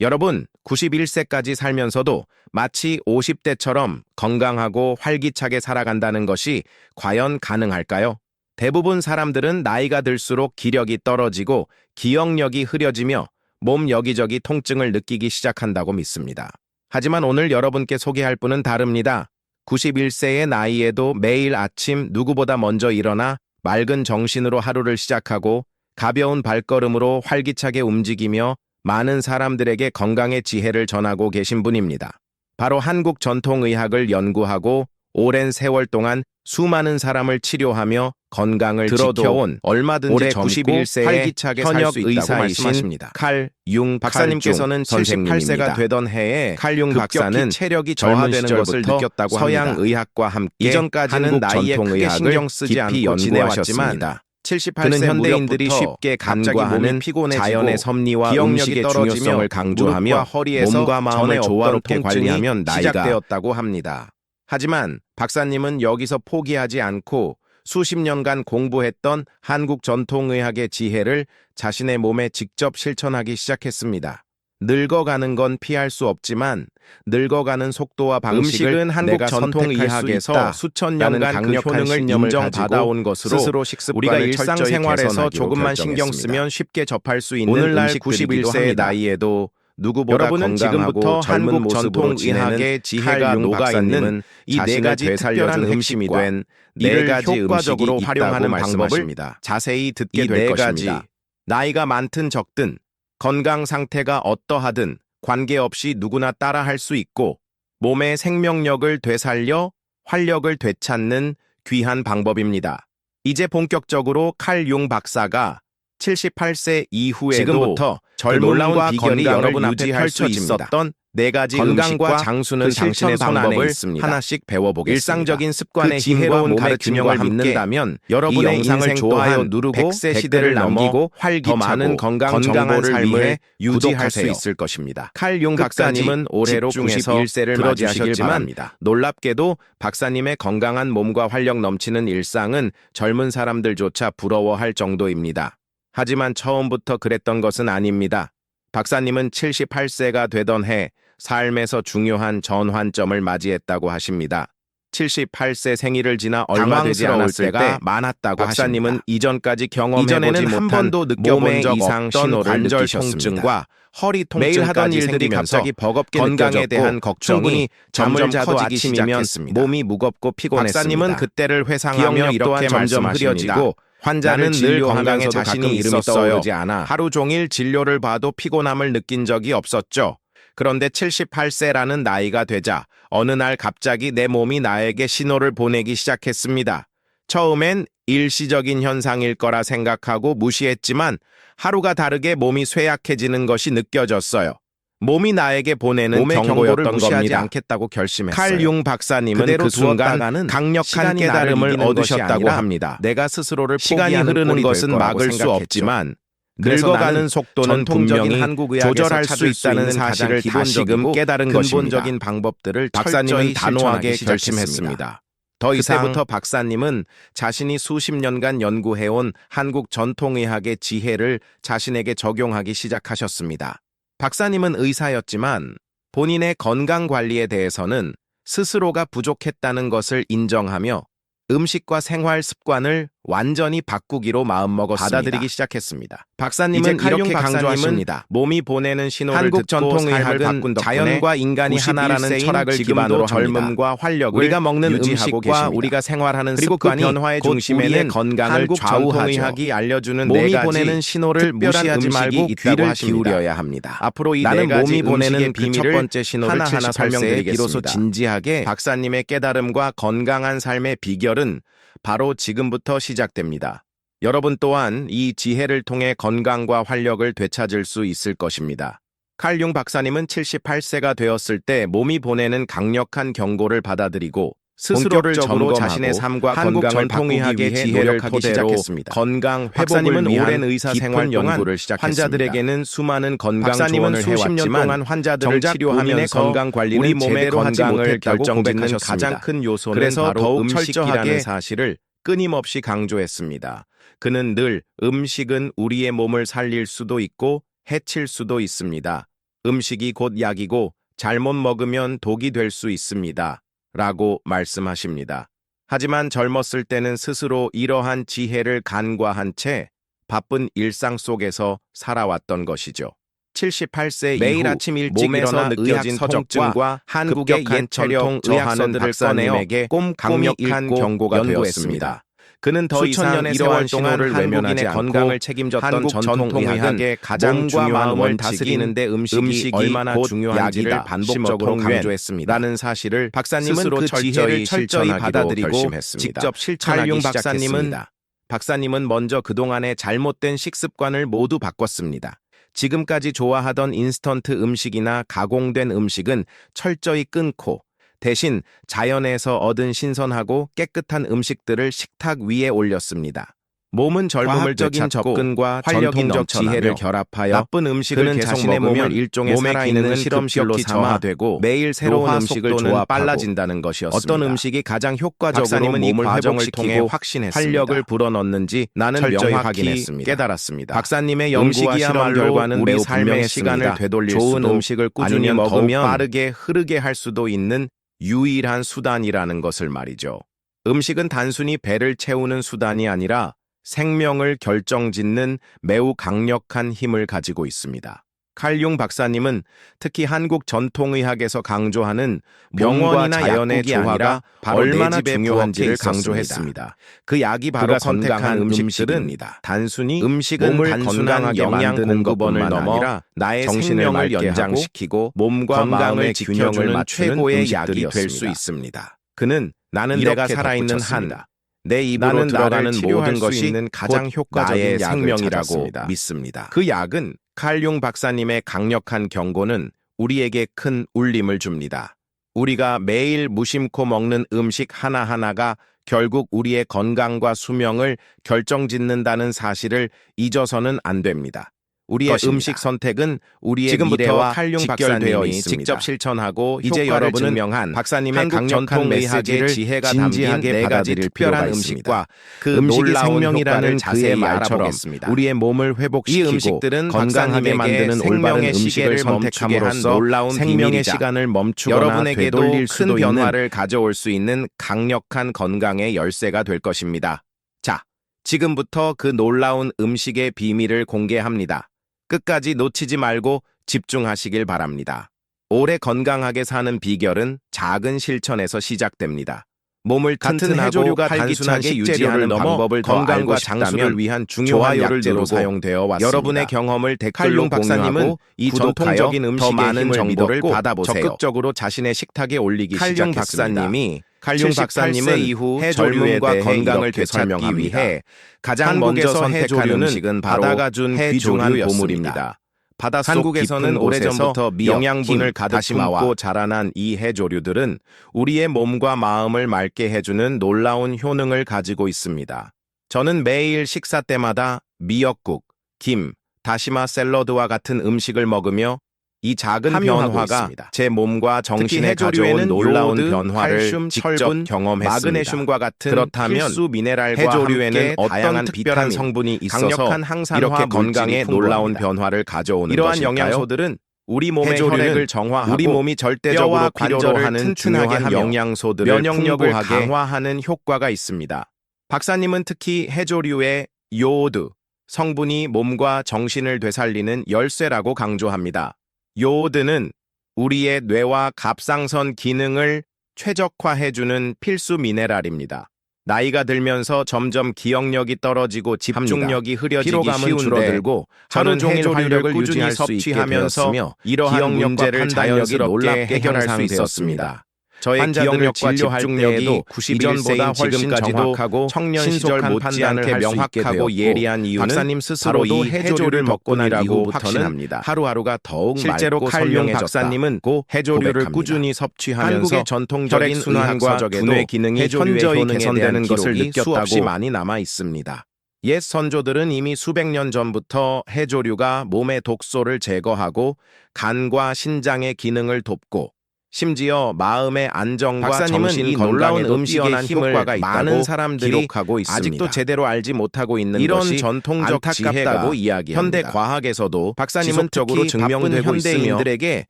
여러분, 91세까지 살면서도 마치 50대처럼 건강하고 활기차게 살아간다는 것이 과연 가능할까요? 대부분 사람들은 나이가 들수록 기력이 떨어지고 기억력이 흐려지며 몸 여기저기 통증을 느끼기 시작한다고 믿습니다. 하지만 오늘 여러분께 소개할 분은 다릅니다. 91세의 나이에도 매일 아침 누구보다 먼저 일어나 맑은 정신으로 하루를 시작하고 가벼운 발걸음으로 활기차게 움직이며 많은 사람들에게 건강의 지혜를 전하고 계신 분입니다. 바로 한국 전통의학을 연구하고 오랜 세월 동안 수많은 사람을 치료하며 건강을 지켜온 얼마든지 올해 젊고 91세에 활기차게 살 현역 수 있다고 의사이신 말씀하십니다. 칼융 박사님께서는 78세가 되던 해에 칼융 박사는 체력이 저하되는 것을 느꼈다고 서양 합니다. 의학과 함께 이전까지는 한국 나이에 크게 전통의학을 신경 쓰지 깊이 않고 연구하셨지만 지내왔지만 78세 그는 현대인들이 무렵부터 쉽게 갑자기 간과하는 몸이 피곤해지고 자연의 섭리와 기억력이 음식의 떨어지며 중요성을 강조하며 무릎과 허리에서 몸과 마음을 전에 없던 조화롭게 통증이 관리하면 나이가 시작되었다고 합니다. 하지만 박사님은 여기서 포기하지 않고 수십 년간 공부했던 한국 전통의학의 지혜를 자신의 몸에 직접 실천하기 시작했습니다. 늙어가는 건 피할 수 없지만 늙어가는 속도와 방식을 음식은 한국 내가 전통의학에서 수천 년간 강력한 강력한 신념을 인정받아온 것으로 스스로 우리가 식습관을 일상생활에서 철저히 조금만 개선하기로 신경 결정했습니다. 쓰면 쉽게 접할 수 있는 오늘날 음식들이기도 91세의 합니다. 나이에도 누구보다 여러분은 건강하고 지금부터 젊은 한국 모습으로 지내는 전통의학의 지혜가 칼융 녹아있는 박사님은 이 네 자신을 가지 되살려준 특별한 음식이 핵심과 된 이를 네 가지 효과적으로 음식이 활용하는 있다고 방법을 말씀하십니다. 자세히 듣게 이 될 네 것입니다. 가지, 나이가 많든 적든 건강 상태가 어떠하든 관계없이 누구나 따라할 수 있고 몸의 생명력을 되살려 활력을 되찾는 귀한 방법입니다. 이제 본격적으로 칼융 박사가 78세 이후에도 지금부터 젊음과 놀라운 비결이 건강을 여러분 앞에 유지할 수 펼쳐집니다. 있었던 네 가지 건강과 음식과 장수는 그 실천 당신의 손 안에 방법을 있습니다. 하나씩 배워보겠습니다. 일상적인 습관의 그 힘과 지혜로운 몸의 가르침과 균형을 함께 믿는다면 이 여러분의 영상을 인생 좋아요 또한 누르고 100세 댓글을 시대를 넘어 남기고 더 많은 건강한 정보를 삶을 위해 유지할 수 구독하세요. 있을 것입니다. 칼융 끝까지 박사님은 올해로 집중해서 91세를 들어주시길 맞이하셨지만 바랍니다. 놀랍게도 박사님의 건강한 몸과 활력 넘치는 일상은 젊은 사람들조차 부러워할 정도입니다. 하지만 처음부터 그랬던 것은 아닙니다. 박사님은 78세가 되던 해 삶에서 중요한 전환점을 맞이했다고 하십니다. 78세 생일을 지나 얼마 되지 않았을 당황스러울 때가 때가 많았다고 박사님은 하십니다. 이전까지 경험해보지 이전에는 한 못한 번도 느껴본 몸의 적 이상 없던 신호를 관절 느끼셨습니다. 통증과 허리 매일 하던 통증까지 일들이 생기면서 갑자기 버겁게 건강에 느껴졌고 대한 걱정이 충분히 잠을 점점 자도 커지기 아침이면 시작했습니다. 몸이 무겁고 피곤했습니다. 박사님은 그때를 회상하며 기억력 이렇게 또한 점점 말씀하십니다. 흐려지고 환자를 나는 늘 건강에 진료하면서도 자신이 가끔 이름이 있었어요. 떠오르지 않아. 하루 종일 진료를 봐도 피곤함을 느낀 적이 없었죠. 그런데 78세라는 나이가 되자 어느 날 갑자기 내 몸이 나에게 신호를 보내기 시작했습니다. 처음엔 일시적인 현상일 거라 생각하고 무시했지만 하루가 다르게 몸이 쇠약해지는 것이 느껴졌어요. 몸이 나에게 보내는 몸의 경고를 경고였던 무시하지 겁니다. 않겠다고 결심했어요. 칼융 박사님은 그대로 그 순간 두었다가는 강력한 시간이 깨달음을 나를 이기는 것이 얻으셨다고 아니라 합니다. 내가 스스로를 시간이 포기하는 흐르는 꼴이 될 것은 거라고 막을 수 생각했죠. 없지만 그래서 늙어가는 나는 속도는 전통적인 분명히 한국의학에서 조절할 수 찾을 수 있다는 있는 사실을 가장 다시금 기본적이고 깨달은 근본적인 것입니다. 방법들을 박사님은 철저히 단호하게 실천하기 결심했습니다. 더 이상 그때부터 박사님은 자신이 수십 년간 연구해온 한국 전통의학의 지혜를 자신에게 적용하기 시작하셨습니다. 박사님은 의사였지만 본인의 건강 관리에 대해서는 스스로가 부족했다는 것을 인정하며 음식과 생활 습관을 완전히 바꾸기로 마음먹었습니다. 받아들이기 시작했습니다. 박사님은 이제 칼융 이렇게 박사님은 강조하십니다. 몸이 보내는 신호를 한국 듣고 삶을 전통의학은 바꾼 덕분에 자연과 인간이 91세인 하나라는 철학을 지금도 기반으로 젊음과 활력을 우리가 먹는 유지하고 음식과 계십니다. 우리가 생활하는 그리고 그 습관이 변화의 곧 중심에는 우리의 건강을 한국 좌우하죠. 전통의학이 알려주는 몸이 네 가지 보내는 신호를 특별한 무시하지 음식이 말고 있다고 귀를 하십니다. 기울여야 합니다. 앞으로 이 나는 네 가지 몸이 보내는 음식의 그 첫 비밀을 번째 신호를 하나하나 78세에 설명드리겠습니다. 비로소 진지하게 박사님의 깨달음과 건강한 삶의 비결은 바로 지금부터 시작됩니다. 여러분 또한 이 지혜를 통해 건강과 활력을 되찾을 수 있을 것입니다. 칼융 박사님은 78세가 되었을 때 몸이 보내는 강력한 경고를 받아들이고 스스로를 본격적으로 점검하고 자신의 삶과 한국 건강을 전통의학의 바꾸기 위해 지혜를 노력하기 토대로 시작했습니다. 건강 회복을 박사님은 위한 오랜 의사 깊은 생활 동안 연구를 시작했습니다. 환자들에게는 수많은 건강 박사님은 조언을 수십 년 해왔지만 동안 환자들을 정작 본인의 치료하면서 건강 관리는 우리 몸의 제대로 하지 건강을 못했다고 결정짓는 고백하셨습니다. 가장 큰 요소는 그래서 바로 더욱 음식이라는 철저하게 사실을 끊임없이 강조했습니다. 그는 늘 음식은 우리의 몸을 살릴 수도 있고 해칠 수도 있습니다. 음식이 곧 약이고 잘못 먹으면 독이 될 수 있습니다. 라고 말씀하십니다. 하지만 젊었을 때는 스스로 이러한 지혜를 간과한 채 바쁜 일상 속에서 살아왔던 것이죠. 78세 매일 이후 아침 일찍 몸에서 일어나 느껴진 의학 통증과 한국의 급격한 옛 전통 체력 의학서들을 저하는 꺼내어 박사님에게 강력한 읽고 경고가 연구했습니다. 되었습니다. 그는 더 수천 이상 년의 이러한 세월 신호를 동안 외면하지 한국인의 않고 건강을 책임졌던 한국 전통의학의 가장 몸과 중요한 마음을 원칙인 다스리는데 음식이 얼마나 곧 중요한지를 약이다. 반복적으로 강조했습니다. 라는 사실을 박사님은 스스로 그 철저히 지혜를 철저히 실천하기로 받아들이고 결심했습니다. 직접 실천하기 칼융 시작했습니다. 박사님은 먼저 그동안의 잘못된 식습관을 모두 바꿨습니다. 지금까지 좋아하던 인스턴트 음식이나 가공된 음식은 철저히 끊고 대신 자연에서 얻은 신선하고 깨끗한 음식들을 식탁 위에 올렸습니다. 몸은 젊음을 과학적인 되찾고 접근과 활력적 전통적 지혜를 지혜를 결합하여 나쁜 음식을 그는 계속 자신의 먹으면 몸을 일종의 몸의 살아있는 기능은 실험실로 급격히 삼아 저하되고 매일 새로운 노화 음식을 속도는 조합하고 빨라진다는 것이었습니다. 어떤 음식이 가장 효과적으로 박사님은 이 몸을 과정을 회복시키고 통해 확신했습니다. 활력을 불어넣는지 나는 철저히 명확히 확인했습니다. 깨달았습니다. 박사님의 연구와 실험 음식이야말로 결과는 우리 매우 삶의 분명했습니다. 시간을 되돌릴 좋은 수도 음식을 꾸준히 아니면 먹으면 더욱 빠르게 흐르게 할 수도 있는 유일한 수단이라는 것을 말이죠. 음식은 단순히 배를 채우는 수단이 아니라 생명을 결정짓는 매우 강력한 힘을 가지고 있습니다. 칼융 박사님은 특히 한국 전통의학에서 강조하는 병원과 병원이나 자연의 약국이 조화가 아니라 바로 얼마나 내 집에 중요한지를 부엌에 강조했습니다. 그 약이 바로 그가 선택한 건강한 음식들은 음식들입니다. 단순히 음식은 몸을 단순한 건강하게 영양 만드는 공급원을 것뿐만 넘어 아니라 나의 정신을 생명을 맑게 연장시키고 몸과 건강을 마음의 균형을 지켜주는 맞추는 최고의 약이 될 수 음식들이었습니다. 있습니다. 그는 나는 이렇게 내가 살아있는 덧붙였습니다. 한 내 입으로 나는 들어가는 나를 치료할 모든 수 것이 있는 가장 곧 효과적인 나의 약을 생명이라고 찾았습니다. 믿습니다. 그 약은 칼융 박사님의 강력한 경고는 우리에게 큰 울림을 줍니다. 우리가 매일 무심코 먹는 음식 하나하나가 결국 우리의 건강과 수명을 결정짓는다는 사실을 잊어서는 안 됩니다. 우리의 것입니다. 음식 선택은 우리의 지금부터 미래와 칼융 직결되어 박사님이 있습니다. 직접 실천하고 이제 효과를 여러분은 증명한 박사님의 한국 강력한 전통의학의 메시지를 지혜가 진지하게 담긴 네 가지 받아들일 특별한 필요가 음식과 그 음식이 놀라운 생명이라는 효과를 그의 자세히 말처럼 알아보겠습니다. 우리의 몸을 이 회복시키고 음식들은 건강하게 박사님에게 만드는 올바른 생명의 음식을 시계를 멈추게 한 선택함으로써 놀라운 생명의 비밀이자 시간을 멈추거나 여러분에게도 되돌릴 큰 수도 있는 변화를 가져올 수 있는 강력한 건강의 열쇠가 될 것입니다. 자, 지금부터 그 놀라운 음식의 비밀을 공개합니다. 끝까지 놓치지 말고 집중하시길 바랍니다. 오래 건강하게 사는 비결은 작은 실천에서 시작됩니다. 몸을 같은 튼튼하고 해조류가 활기차게 단순하게 유지하는 유지하는 방법을 더 건강과 알고 장수를 싶다면 위한 좋아요를 중요한 누르고 약재로 사용되어 왔습니다. 여러분의 경험을 댓글로 칼융 박사님은 공유하고 이 구독하여 전통적인 더 음식의 많은 힘을 정보를 믿었고 받아보세요. 적극적으로 자신의 식탁에 올리기 칼융 시작했습니다. 박사님이 칼융 박사님은 78세 이후 해조류에 젊음과 대해 건강을 이렇게 되찾기 설명합니다. 위해 가장 한국에서 먼저 선택한 해조류는 음식은 바로 바다가 준 귀중한 해조류였습니다. 보물입니다. 바닷속 한국에서는 깊은 오래전부터 오래전부터 미역, 영양분을 김, 가득 다시마와 품고 자라난 이 해조류들은 우리의 몸과 마음을 맑게 해주는 놀라운 효능을 가지고 있습니다. 저는 매일 식사 때마다 미역국, 김, 다시마 샐러드와 같은 음식을 먹으며 이 작은 함유하고 변화가 있습니다. 제 몸과 정신에 가져온 해조류에는 놀라운 요오드, 변화를 칼슘, 직접 철분, 경험했습니다. 마그네슘과 같은 그렇다면 필수 미네랄과 해조류에는 함께 어떤 다양한 특별한 비타민, 성분이 있어서 강력한 항산화 이렇게 물질이 건강에 놀라운 풍부합니다. 변화를 가져오는 이러한 것일까요? 영양소들은 우리 몸의 해조류는 혈액을 정화하고 우리 몸이 절대적으로 뼈와 필요로 관절을 하는 튼튼하게 중요한 하며 영양소들을 면역력을 풍부하게 강화하는 효과가 있습니다. 박사님은 특히 해조류의 요오드 성분이 몸과 정신을 되살리는 열쇠라고 강조합니다. 요오드는 우리의 뇌와 갑상선 기능을 최적화해주는 필수 미네랄입니다. 나이가 들면서 점점 기억력이 떨어지고 집중력이 흐려지기 피로감은 쉬운데 줄어들고 하루 하루 종일 종일 활력을 활력을 꾸준히 유지할 수 있게 섭취하면서 되었으며 이러한 기억력과 문제를 판단력이 자연스럽게 놀랍게 해결할 수 향상되었습니다. 있었습니다. 저의 환자들을 기억력과 진료할 집중력이 때에도 이전보다 91세인 훨씬 지금까지도 정확하고 청년 시절 신속한 못지않게 판단을 할수 있게 명확하고 되었고, 예리한 이유는 박사님 스스로도 바로 이 해조류를 먹고 난 이후부터는 확신합니다. 하루하루가 더욱 실제로 맑고 칼융 선명해졌다. 박사님은 고 해조류를 고백합니다. 꾸준히 섭취하면서 한국의 전통적인 혈액순환과 의학서적에도 두뇌 기능이 해조류의 현저히 효능에 개선되는 대한 것을 기록이 느꼈다고 수없이 많이 남아 있습니다. 옛 선조들은 이미 수백 년 전부터 해조류가 몸의 독소를 제거하고 간과 신장의 기능을 돕고 심지어 마음의 안정과 박사님은 정신 이 놀라운 건강에도 음식의 뛰어난 힘을 효과가 있다고 많은 사람들이 기록하고 있습니다. 아직도 제대로 알지 못하고 있는 이런 것이 전통적 안타깝다고 지혜가 이야기합니다. 현대 과학에서도 박사님은 지속적으로 특히 증명되고 바쁜 있으며 현대인들에게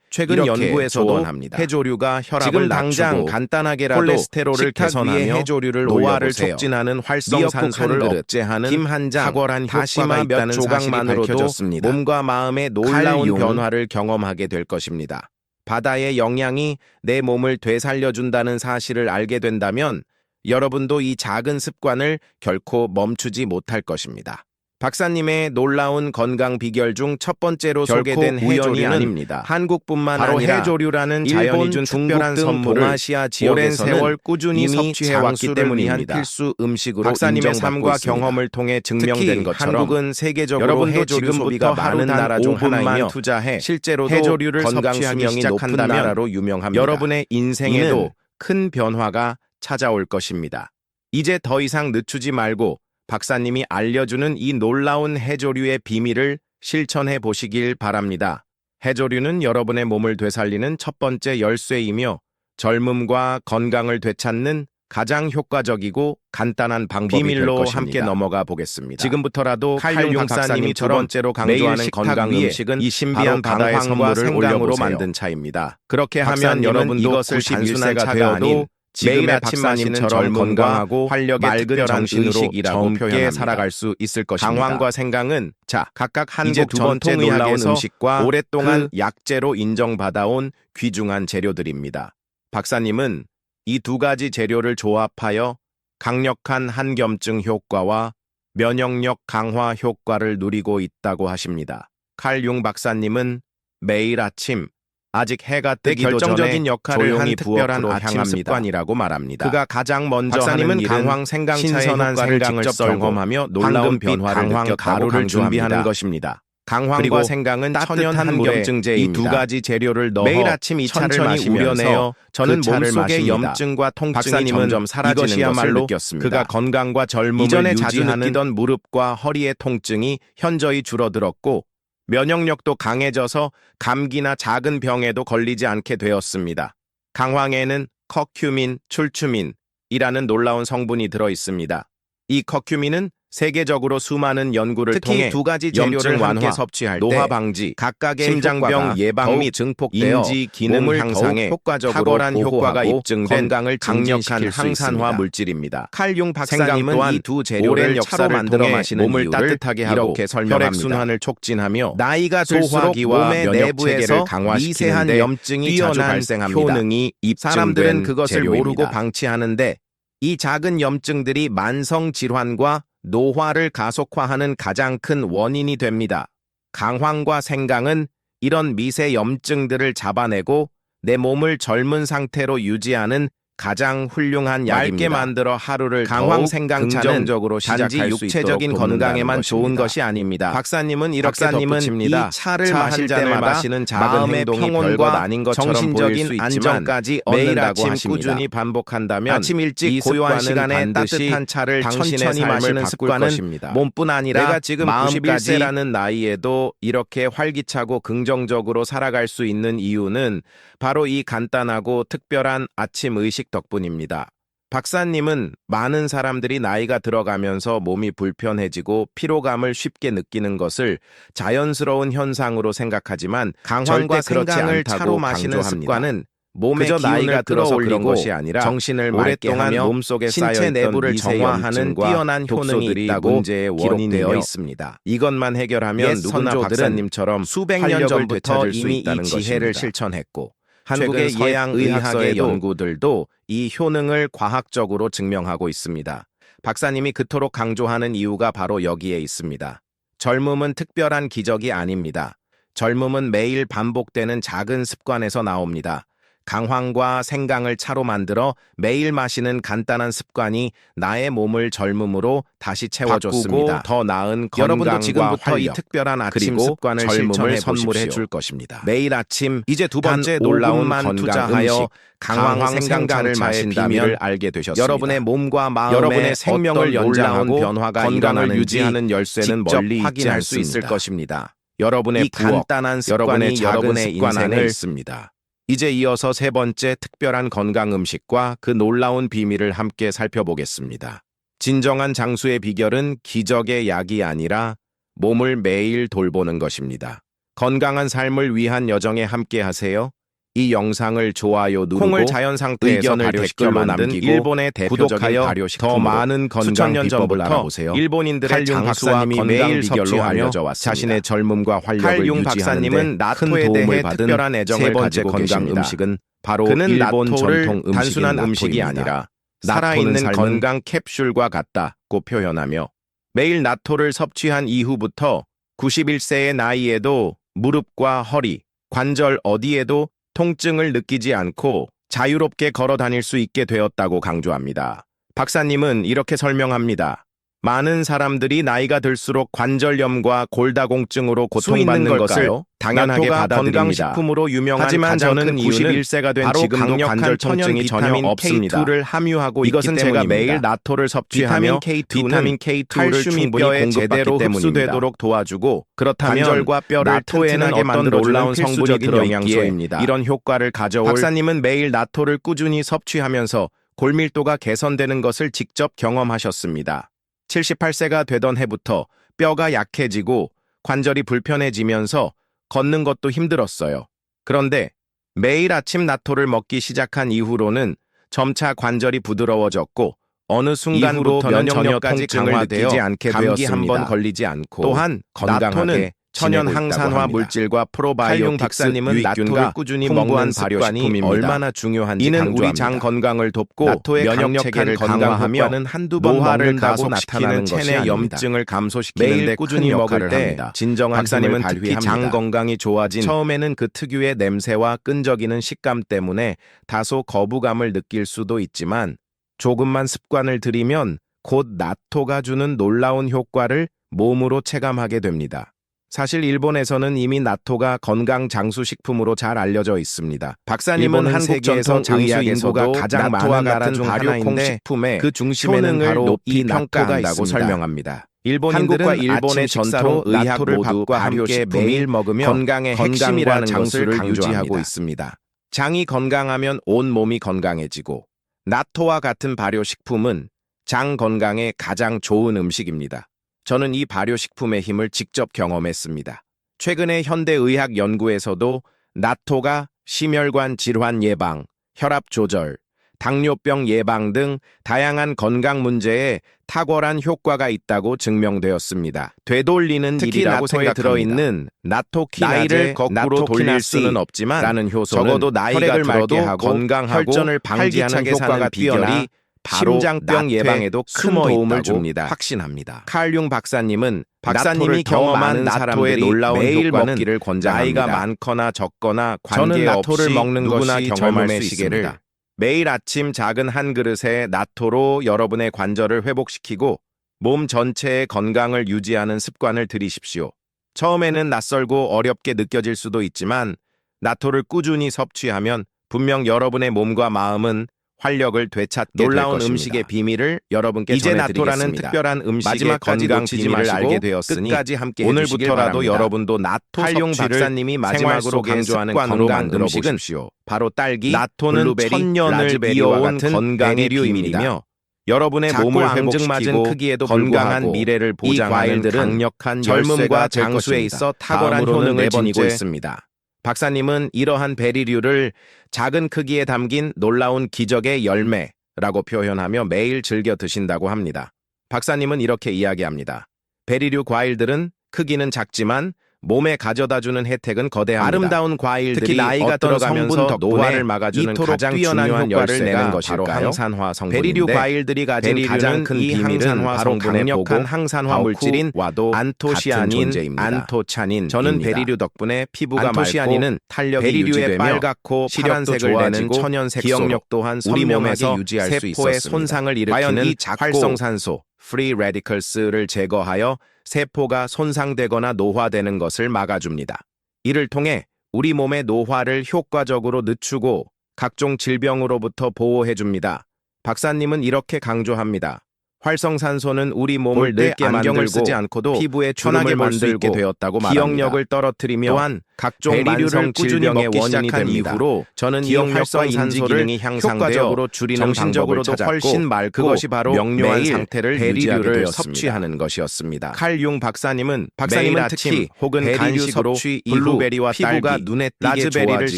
최근 이렇게 연구에서도 조언합니다. 해조류가 혈압을 지금 당장 낮추고 간단하게라도 콜레스테롤을 식탁 위에 개선하며 해조류를 노화를 올려보세요. 촉진하는 미역국 활성산소를 한 그릇, 억제하는 김 한 장, 탁월한 다시마 효과가 몇 있다는 사실이 조각만으로도 밝혀졌습니다. 몸과 마음의 놀라운 칼륨, 변화를 경험하게 될 것입니다. 바다의 영양이 내 몸을 되살려준다는 사실을 알게 된다면 여러분도 이 작은 습관을 결코 멈추지 못할 것입니다. 박사님의 놀라운 건강 비결 중 첫 번째로 결코 소개된 우연이 해조류는 아닙니다. 한국뿐만 바로 아니라 해조류라는 일본, 자연이 준 중국 특별한 등 선물을 동아시아 오랜 지역에서는 세월 꾸준히 이미 섭취해왔기 장수를 위한 때문입니다. 필수 음식으로 박사님의 인정받고 삶과 있습니다. 경험을 통해 증명된 특히 것처럼 한국은 세계적으로 여러분도 해조류 소비가 지금부터 많은 하루 단 나라 중 5분만 하나이며 투자해 실제로도 해조류를 건강 섭취하기 수명이 높은 시작한다면 나라로 유명합니다. 여러분의 인생에도 이는 큰 변화가 찾아올 것입니다. 이제 더 이상 늦추지 말고 박사님이 알려주는 이 놀라운 해조류의 비밀을 실천해 보시길 바랍니다. 해조류는 여러분의 몸을 되살리는 첫 번째 열쇠이며 젊음과 건강을 되찾는 가장 효과적이고 간단한 방법이 될 비밀로 것입니다. 함께 넘어가 보겠습니다. 지금부터라도 칼륨 칼륨 박사님이 두 번째로 매일 강조하는 식탁 건강 위에 음식은 이 신비한 바로 바다의 강황과 선물을 생강으로 올려보세요. 만든 차입니다. 그렇게 하면 박사님은 여러분도 이것을 단순한 단순한 차가 차가 되어도 아닌 지금의 매일 아침 마시는 박사님처럼 젊음과 건강하고 활력의 맑은 특별한 정신으로 의식이라고 젊게 표현합니다. 살아갈 수 있을 것입니다. 강황과 생강은 각각 이제 한국 두 번째 전통 놀라운 의학에서 음식과 오랫동안 그 약재로 인정받아온 귀중한 재료들입니다. 박사님은 이 두 가지 재료를 조합하여 강력한 한겸증 효과와 면역력 강화 효과를 누리고 있다고 하십니다. 칼융 박사님은 매일 아침 아직 해가 뜨기도 결정적인 전에 역할을 조용히 한 특별한 부엌으로 아침 향합니다. 습관이라고 말합니다. 그가 가장 먼저 박사님은 하는 일은 강황 생강차의 신선한 효과를 생강을 직접 경험하며 썰고 놀라운 황금빛 변화를 강황 느꼈다고 가루를 강조합니다. 준비하는 것입니다. 그리고 강황과 생강은 천연 따뜻한 물에 한겸증제입니다. 이 두 가지 재료를 넣어 매일 아침 이 차를 천천히 마시면서 우려내어 저는 그 차를 몸속의 마십니다. 염증과 통증이 박사님은 점점 사라지는 이것이야말로 것을 느꼈습니다. 그가 건강과 젊음을 이전에 자주 유지하는 느끼던 무릎과 허리의 통증이 현저히 줄어들었고 면역력도 강해져서 감기나 작은 병에도 걸리지 않게 되었습니다. 강황에는 커큐민, 출추민이라는 놀라운 성분이 들어 있습니다. 이 커큐민은 세계적으로 수많은 연구를 특히 통해 두 가지 재료를 염증 함께 완화, 섭취할 노화 때 방지, 각각의 심장병 효과가 예방 더욱 및 증폭되어 인지 기능 몸을 향상에 더욱 효과적으로 탁월한 효과가 보호하고 입증된 건강을 강력한 증진시킬 수 항산화 있습니다. 물질입니다. 칼융 생강 박사님은 또한 이 두 오랜 재료를 역사를 차로 만들어 통해 마시는 몸을 이유를 따뜻하게 하고 이렇게 설명합니다. 혈액순환을 촉진하며 나이가 들수록 소화기와 몸의 면역 내부에서 체계를 강화시키는 미세한 데 염증이 자주 뛰어난 발생합니다. 효능이 사람들은 입증된 그것을 재료입니다. 모르고 방치하는데 이 작은 염증들이 만성 질환과 노화를 가속화하는 가장 큰 원인이 됩니다. 강황과 생강은 이런 미세 염증들을 잡아내고 내 몸을 젊은 상태로 유지하는 가장 훌륭한 약입니다. 맑게 만들어 하루를 강황 더욱 생강차는 긍정적으로 단지 시작할 수 육체적인 있도록 건강에만 돕는다는 좋은 것입니다. 것이 아닙니다. 박사님은 이렇게 박사님은 덧붙입니다. 이 차를 차 마실 한 잔을 때마다 마시는 작은 마음의 행동이 별것 평온과 아닌 것처럼 보일 정신적인 수 있지만 안정까지 매일 얻는다고 아침 하십니다. 꾸준히 반복한다면 아침 일찍 이 고요한 습관은 시간에 반드시 따뜻한 차를 당신의 천천히 삶을 마시는 바꿀 습관은 것입니다. 몸뿐 아니라 내가 지금 마음까지 91세라는 나이에도 이렇게 활기차고 긍정적으로 살아갈 수 있는 이유는 바로 이 간단하고 특별한 아침 의식 덕분입니다. 박사님은 많은 사람들이 나이가 들어가면서 몸이 불편해지고 피로감을 쉽게 느끼는 것을 자연스러운 현상으로 생각하지만 강황과 절대 그렇지 생강을 않다고 차로 마시는 강조합니다. 습관은 몸의 그저 기운을 나이가 들어서 그런 끌어올리고 것이 아니라 정신을 맑게 오랫동안 하며 몸속에 신체 쌓여있던 내부를 미세 정화하는 염증과 뛰어난 효능이 독소들이 있다고 문제의 기록되어 원인이며 있습니다. 이것만 해결하면 옛 누구나 선조들은 박사님처럼 수백 년 활력을 전부터 되찾을 수 이미 있다는 이 지혜를 것입니다. 실천했고 한국의 최근 예양 의학의 서양의학서에도 연구들도 이 효능을 과학적으로 증명하고 있습니다. 박사님이 그토록 강조하는 이유가 바로 여기에 있습니다. 젊음은 특별한 기적이 아닙니다. 젊음은 매일 반복되는 작은 습관에서 나옵니다. 강황과 생강을 차로 만들어 매일 마시는 간단한 습관이 나의 몸을 젊음으로 다시 채워줬습니다. 더 나은 여러분도 건강과 지금부터 이 활력, 특별한 아침 그리고 습관을 젊음을 실천해 선물해 보십시오. 줄 것입니다. 매일 아침 이제 두 단 번째 5분만 놀라운 건강 투자하여 음식, 강황 생강차를 생강차의 마신다면 비밀을 알게 되셨습니다. 여러분의 몸과 마음에 여러분의 생명을 어떤 놀라운 연장하고 변화가 건강을 일어나는지 유지하는 열쇠는 직접 멀리 있지 확인할 수 있을 않습니다. 것입니다. 여러분의 이 부엌, 간단한 습관이 여러분의 작은 여러분의 습관 안에 인생을 있습니다. 이제 이어서 세 번째 특별한 건강 음식과 그 놀라운 비밀을 함께 살펴보겠습니다. 진정한 장수의 비결은 기적의 약이 아니라 몸을 매일 돌보는 것입니다. 건강한 삶을 위한 여정에 함께 하세요. 이 영상을 좋아요 누르고 콩을 자연 상태에서 의견을 발효시켜 댓글로 만든 남기고 일본의 대표적인 구독하여 발효식품으로 더 많은 건강 수천 년 비법을 전부터 알아보세요. 일본인들의 칼륨 장수와 박사님이 건강 매일 비결로 섭취하며 알려져 왔습니다. 자신의 젊음과 활력을 칼륨 유지하는 박사님은 큰 나토에 도움을 대해 받은 특별한 애정을 세 번째 가지고 건강 계십니다. 음식은 바로 그는 일본 나토를 전통 음식인 단순한 음식이 나토입니다. 아니라 살아있는 나토는 건강 캡슐과 같다고 표현하며 매일 나토를 섭취한 이후부터 91세의 나이에도 무릎과 허리, 관절 어디에도 통증을 느끼지 않고 자유롭게 걸어 다닐 수 있게 되었다고 강조합니다. 박사님은 이렇게 설명합니다. 많은 사람들이 나이가 들수록 관절염과 골다공증으로 고통받는 것을 당연하게 나토가 받아들입니다. 건강식품으로 유명한 하지만 가장 저는 큰 이유는 91세가 된 바로 지금도 강력한 관절 천연 통증이 전혀 비타민 없습니다. K2를 함유하고 이것은 있기 제가 때문입니다. 매일 나토를 섭취하며 비타민 K2는 칼슘이 충분히 뼈에 공급받기 제대로 때문입니다. 흡수되도록 도와주고 그렇다면 관절과 뼈를 나토에는 튼튼하게 어떤 만들어주는 놀라운 성분이 필수적인 들어있기에 영양소입니다. 이런 효과를 가져올 박사님은 매일 나토를 꾸준히 섭취하면서 골밀도가 개선되는 것을 직접 경험하셨습니다. 78세가 되던 해부터 뼈가 약해지고 관절이 불편해지면서 걷는 것도 힘들었어요. 그런데 매일 아침 나토를 먹기 시작한 이후로는 점차 관절이 부드러워졌고 어느 순간부터는 전혀 통증을 느끼지 않게 감기 되었습니다. 한번 걸리지 않고 또한 나토는 건강하게 천연 지내고 있다고 항산화 합니다. 물질과 프로바이오틱스 칼륨 박사님은 유익균과 나토를 꾸준히 풍부한 먹는 발효식품입니다. 얼마나 중요한지 이는 강조합니다. 우리 장 건강을 돕고 나토의 면역 강력한 체계를 건강 강화하며 효과는 한두 번 노화를 먹는다고 가속시키는 나타나는 것이 체내 아닙니다. 염증을 감소시키는 매일 데 꾸준히 큰 먹을 역할을 때 합니다. 진정한 박사님은 힘을 특히 장 발휘합니다. 건강이 좋아진 처음에는 그 특유의 냄새와 끈적이는 식감 때문에 다소 거부감을 느낄 수도 있지만 조금만 습관을 들이면 곧 나토가 주는 놀라운 효과를 몸으로 체감하게 됩니다. 사실 일본에서는 이미 나토가 건강 장수 식품으로 잘 알려져 있습니다. 박사님은 일본은 한국 전통 세계에서 장수 인구가 의학에서도 가장 나토와 많은 나라 같은 중 발효 하나인데 콩식품의 그 중심에는 효능을 바로 높이 이 나토가 평가한다고 있다고 설명합니다. 설명합니다. 일본인들은 한국과 일본의 아침 전통 식사로 의학 나토를 모두 밥과 함께 발효식품이 매일 먹으며 건강의 건강과 핵심이라는 장수를 것을 유지하고 강조합니다. 있습니다. 장이 건강하면 온 몸이 건강해지고 나토와 같은 발효식품은 장 건강에 가장 좋은 음식입니다. 저는 이 발효식품의 힘을 직접 경험했습니다. 최근에 현대의학 연구에서도 나토가 심혈관 질환 예방, 혈압 조절, 당뇨병 예방 등 다양한 건강 문제에 탁월한 효과가 있다고 증명되었습니다. 되돌리는 특히 일이라고 나토에 생각합니다. 들어있는 나토키나제, 나이를 거꾸로 돌릴 수는 없지만 라는 효소는 적어도 나이가 혈액을 들어도 맑게 하고 건강하고 혈전을 방지하는 활기차게 효과가 사는 뛰어나 비결이 바로 심장병 나토에 예방에도 큰 숨어 도움을 있다고 줍니다. 확신합니다. 칼륨 박사님은 박사님이 나토를 경험한 경험한 나토의 사람들이 놀라운 매일 효과는 먹기를 권장합니다. 나이가 많거나 적거나 저는 나토를 관계없이 먹는 누구나 것이 경험할 젊음의 수 시계를 있습니다. 매일 아침 작은 한 그릇의 나토로 여러분의 관절을 회복시키고 몸 전체의 건강을 유지하는 습관을 들이십시오. 처음에는 낯설고 어렵게 느껴질 수도 있지만 나토를 꾸준히 섭취하면 분명 여러분의 몸과 마음은 활력을 되찾게 놀라운 될 것입니다. 음식의 비밀을 여러분께 이제 전해드리겠습니다. 나토라는 특별한 음식의 마지막까지 건강 놓치지 비밀을 마시고 알게 되었으니 끝까지 함께 해주시길 오늘부터라도 바랍니다. 여러분도 나토 칼륨 섭취를 박사님이 생활 마지막으로 속에 강조하는 습관으로 건강 만들어 음식은 보십시오. 바로 딸기, 나토는 블루베리, 천년을 라즈베리와 이어온 같은 건강의 베리류입니다. 비밀이며 여러분의 작고 몸을 앙증맞은 회복시키고 크기에도 건강한 불구하고 미래를 이 보장하는 과일들은 강력한 젊음과 젊음과 될 장수에 것입니다. 있어 탁월한 다음으로는 효능을 네 지니고 번째, 있습니다. 박사님은 이러한 베리류를 작은 크기에 담긴 놀라운 기적의 열매라고 표현하며 매일 즐겨 드신다고 합니다. 박사님은 이렇게 이야기합니다. 베리류 과일들은 크기는 작지만 몸에 가져다주는 혜택은 거대합니다. 아름다운 과일들이 특히 나이가 어떤 들어가면서 성분 덕분에 노화를 막아주는 이토록 가장 뛰어난 중요한 효과를 열쇠가 내는 바로 것일까요? 항산화 성분인데 베리류 과일들이 가진 베리류는 가장 큰 이 비밀은 항산화 바로 성분의 강력한 보고 항산화 물질인 바우쿠와도 같은 안토시아닌, 존재입니다. 안토차닌. 저는 베리류 덕분에 피부가 안토시아닌은 맑고 탄력이 베리류의 유지되며 빨갛고 시력도 파란색을 좋아지고 내는 천연색소로 기억력 또한 우리 몸에서 선명하게 유지할 수 세포의 있었습니다. 손상을 과연 일으키는 이 활성산소, 프리 레디컬스를 제거하여 세포가 손상되거나 노화되는 것을 막아줍니다. 이를 통해 우리 몸의 노화를 효과적으로 늦추고 각종 질병으로부터 보호해줍니다. 박사님은 이렇게 강조합니다. 활성산소는 우리 몸을 때 늙게 안경을 만들고 쓰지 않고도 피부에 편하게 주름을 볼 수 있게 만들고 되었다고 말합니다. 기억력을 떨어뜨리며 또한 각종 베리류를 만성 꾸준히 질병의 먹기 원인이 시작한 됩니다. 이후로 저는 이 기억력과 활성산소를 인지 기능이 향상되어 효과적으로 줄이는 정신적으로도 방법을 찾았고 훨씬 맑고 그것이 바로 명료한 매일 상태를 유지하게 베리류를 되었습니다. 섭취하는 것이었습니다. 칼융 박사님은 박사님은 매일 특히 아침 혹은 베리류 간식으로 섭취 이후 블루베리와 피부가 딸기, 눈에 띄게 라즈베리를 좋아지고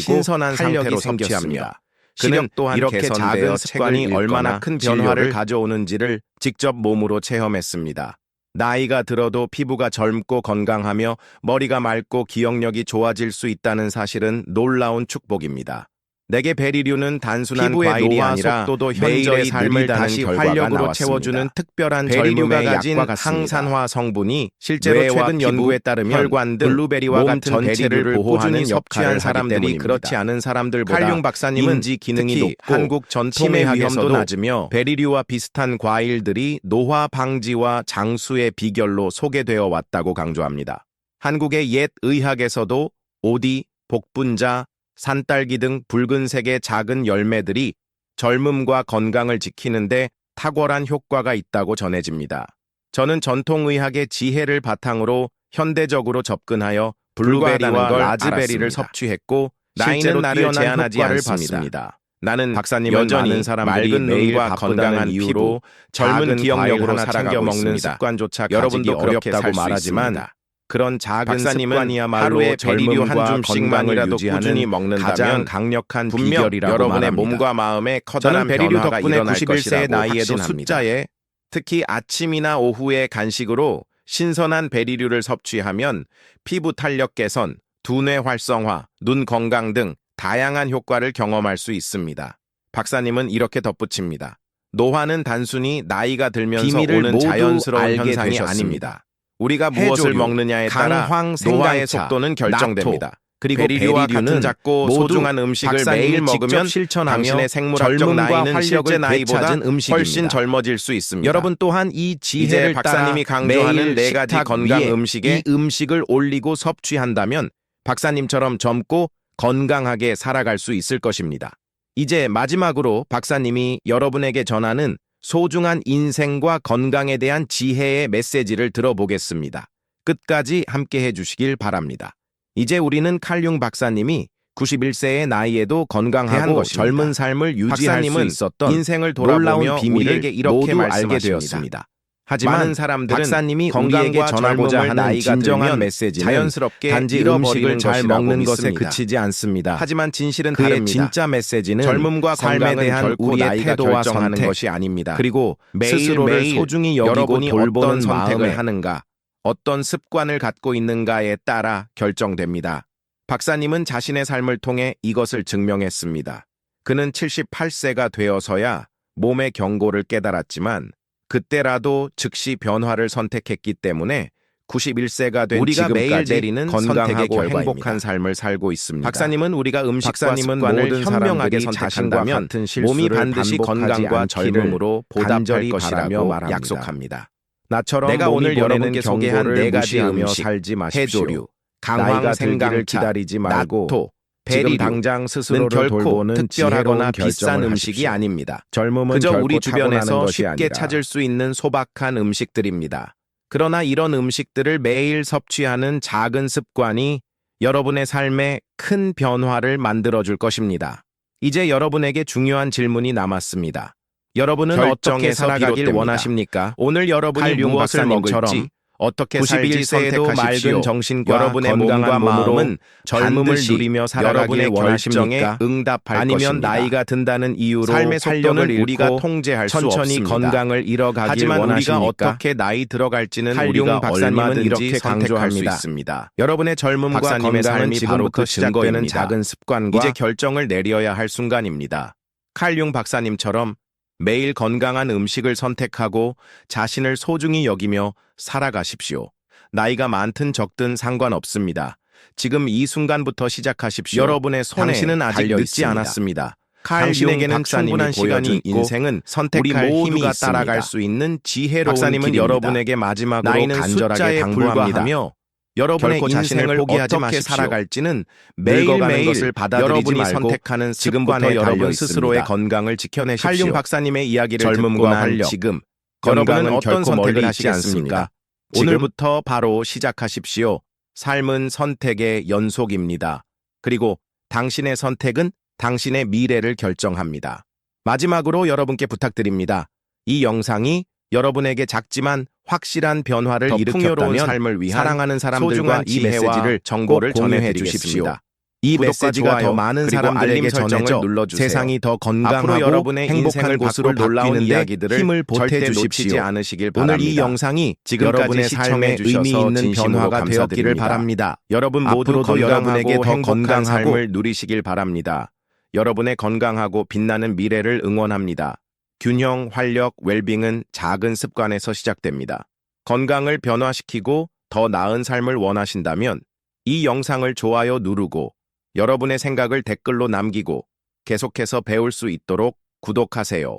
신선한 활력이 상태로 생겼습니다. 섭취합니다. 그는 시력 또한 이렇게 개선되어 작은 습관이 책을 얼마나 읽거나 큰 진료를 변화를 가져오는지를 직접 몸으로 체험했습니다. 나이가 들어도 피부가 젊고 건강하며 머리가 맑고 기억력이 좋아질 수 있다는 사실은 놀라운 축복입니다. 내게 베리류는 단순한 피부의 과일이 노화 아니라 속도도 매일의 현저히 삶을 느리다는 다시 결과가 활력으로 나왔습니다. 채워주는 특별한 베리류가 젊음의 가진 약과 같습니다. 항산화 성분이 실제로 뇌와 최근 피부, 연구에 따르면 혈관 등 블루베리와 몸 같은 전체를 베리류를 보호하는 꾸준히 섭취한 역할을 하기 사람들이 때문입니다. 그렇지 않은 사람들보다 칼융 박사님은 인지 기능이 특히 높고 한국 치매 위험도 전통의학에서도 낮으며 베리류와 비슷한 과일들이 노화 방지와 장수의 비결로 소개되어 왔다고 강조합니다. 한국의 옛 의학에서도 오디, 복분자, 산딸기 등 붉은색의 작은 열매들이 젊음과 건강을 지키는데 탁월한 효과가 있다고 전해집니다. 저는 전통의학의 지혜를 바탕으로 현대적으로 접근하여 블루베리와 라즈베리를 섭취했고 실제로 나이는 나를 제한하지 효과를 않습니다. 봤습니다. 나는 박사님은 여전히 많은 사람들이 맑은 매일 눈과 건강한 건강한 이유로 피부, 젊은 작은 기억력으로 과일 하나 살아가고 챙겨 먹는 있습니다. 습관조차 여러분도 가지기 그렇게 어렵다고 살 수 말하지만 있습니다. 그런 작은 박사님은 습관이야말로 하루에 베리류 젊음과 한 줌씩만이라도 건강을 유지하는 꾸준히 먹는다면 가장 강력한 분명 비결이라고 여러분의 말합니다. 몸과 마음에 커다란 저는 베리류 변화가 덕분에 일어날 91세의 것이라고 나이에도 확신합니다. 숫자에 특히 아침이나 오후의 간식으로 신선한 베리류를 섭취하면 피부 탄력 개선, 두뇌 활성화, 눈 건강 등 다양한 효과를 경험할 수 있습니다. 박사님은 이렇게 덧붙입니다. 노화는 단순히 나이가 들면서 비밀을 오는 모두 자연스러운 알게 현상이 되셨습니다. 아닙니다. 우리가 무엇을 해조류, 먹느냐에 따라 강황, 노화의 생강차, 속도는 결정됩니다. 나토, 그리고 베리류와 베리류는 같은 작고 모두 소중한 음식을 박사님이 매일 직접 먹으면 실천하며 당신의 생물학적 젊음과 나이는 활력을 실제 나이보다 되찾은 음식입니다. 훨씬 젊어질 수 있습니다. 여러분 또한 이 이제 지혜를 박사님이 따라 강조하는 매일 네 가지 식탁 건강 위에 음식에 이 음식을 올리고 섭취한다면 박사님처럼 젊고 건강하게 살아갈 수 있을 것입니다. 이제 마지막으로 박사님이 여러분에게 전하는 소중한 인생과 건강에 대한 지혜의 메시지를 들어보겠습니다. 끝까지 함께 해주시길 바랍니다. 이제 우리는 칼융 박사님이 91세의 나이에도 건강하고 것입니다. 젊은 삶을 유지할 수 박사님은 있었던 인생을 놀라운 돌아보며 비밀을 우리에게 이렇게 모두 알게 말씀하십니다. 되었습니다. 하지만 많은 사람들은 박사님이 건강과 우리에게 전하고자 젊음을 하는 나이가 진정한 들면 메시지는 자연스럽게 단지 잃어버리는 음식을 잘 것이라고 먹는 것에 믿습니다. 그치지 않습니다. 하지만 진실은 그의 다릅니다. 진짜 메시지는 젊음과 삶에 건강은 대한 결코 우리의 나이가 태도와 결정하는 선택, 것이 아닙니다. 그리고 매일 스스로를 매일 소중히 여기고 여러분이 돌보는 어떤 선택을 마음에 하는가, 어떤 습관을 갖고 있는가에 따라 결정됩니다. 박사님은 자신의 삶을 통해 이것을 증명했습니다. 그는 78세가 되어서야 몸의 경고를 깨달았지만 그때라도 즉시 변화를 선택했기 때문에 91세가 된 우리가 매일 지금까지 내리는 선택의 건강하고 결과입니다. 행복한 삶을 살고 있습니다. 박사님은 우리가 음식과 박사님은 습관을 모든 현명하게 사람들이 선택한다면 같은 몸이 실수를 반드시 반복하지 건강과 않기를 젊음으로 보답할 간절히 것이라고 바라며 말합니다. 약속합니다. 나처럼 내가 몸이 오늘 보내는 여러분께 소개한 경고를 네 가지 무시하며 음식, 살지 마십시오. 해조류, 나이가 강황 들기를 생강차, 기다리지 말고 나토, 지금 베리류, 당장 스스로를 결코 돌보는 특별하거나 지혜로운 비싼 결정을 음식이 하십시오. 아닙니다. 젊음은 그저 결코 우리 타고나는 주변에서 것이 쉽게 아니라 찾을 수 있는 소박한 음식들입니다. 그러나 이런 음식들을 매일 섭취하는 작은 습관이 여러분의 삶에 큰 변화를 만들어줄 것입니다. 이제 여러분에게 중요한 질문이 남았습니다. 여러분은 어떻게 결정에서 살아가길 비롯됩니다. 원하십니까? 오늘 여러분이 칼융 무엇을 박사님처럼 먹을지, 어떻게 살지 91세에도 선택하십시오. 맑은 정신과 여러분의 몸과 건강한 몸으로 마음은 젊음을 반드시 누리며 살아가길 여러분의 원하십니까? 결정에 응답할 아니면 것입니다. 나이가 든다는 이유로 삶의 속도는 활력을 우리가 잃고 통제할 수 천천히 없습니다. 건강을 잃어가길 하지만 우리가 원하십니까? 어떻게 나이 들어갈지는 칼융 우리가 박사님은 얼마든지 이렇게 선택할 수 강조합니다. 있습니다. 여러분의 젊음과 박사님의 건강은 삶이 바로 지금부터 그 시작되는 증거입니다. 작은 습관과 이제 결정을 내려야 할 순간입니다. 칼융 박사님처럼 매일 건강한 음식을 선택하고 자신을 소중히 여기며 살아가십시오. 나이가 많든 적든 상관없습니다. 지금 이 순간부터 시작하십시오. 여러분의 손에 당신은 아직 달려 늦지 있습니다. 않았습니다. 당신에게는 박사님이 충분한 시간이 보여준 있고 인생은 선택할 우리 힘이 모두가 있습니다. 따라갈 수 있는 지혜로운 박사님은 길입니다. 여러분에게 마지막으로 나이는 간절하게 숫자에 당부합니다. 불과하며 여러분의 결코 자신을 인생을 포기하지 어떻게 마십시오. 살아갈지는 늙어가는 매일매일 것을 받아들이지 여러분이 말고 선택하는 지금부터 습관에 여러분 달려 스스로의 있습니다. 건강을 지켜내십시오. 칼융 박사님의 이야기를 젊음과 듣고 난 활력, 지금 여러분은 건강은 어떤 결코 선택을 멀리 있지 하시겠습니까? 않습니다. 지금 오늘부터 바로 시작하십시오. 삶은 선택의 연속입니다. 그리고 당신의 선택은 당신의 미래를 결정합니다. 마지막으로 여러분께 부탁드립니다. 이 영상이 여러분에게 작지만 확실한 변화를 더 풍요로운 일으켰다면 삶을 위한 사랑하는 사람들과 소중한 이 메시지를 정보를 전해 주십시오. 이 구독과 메시지가 좋아요, 더 많은 그리고 사람들에게 알림 설정을 전해져 눌러주세요. 세상이 더 앞으로 건강하고 여러분의 행복한 인생을 곳으로 바꿀 놀라운 바뀌는데 이야기들을 힘을 절대 놓치지 보태주십시오. 않으시길 오늘 바랍니다. 이 영상이 지금까지 여러분의 삶에 시청해 주셔서 의미 있는 진심으로 변화가 되었기를 감사드립니다. 바랍니다. 여러분 모두 앞으로도 여러분에게 건강하고 더 행복한 건강하고 삶을 누리시길 바랍니다. 여러분의 건강하고 빛나는 미래를 응원합니다. 균형, 활력, 웰빙은 작은 습관에서 시작됩니다. 건강을 변화시키고 더 나은 삶을 원하신다면 이 영상을 좋아요 누르고 여러분의 생각을 댓글로 남기고 계속해서 배울 수 있도록 구독하세요.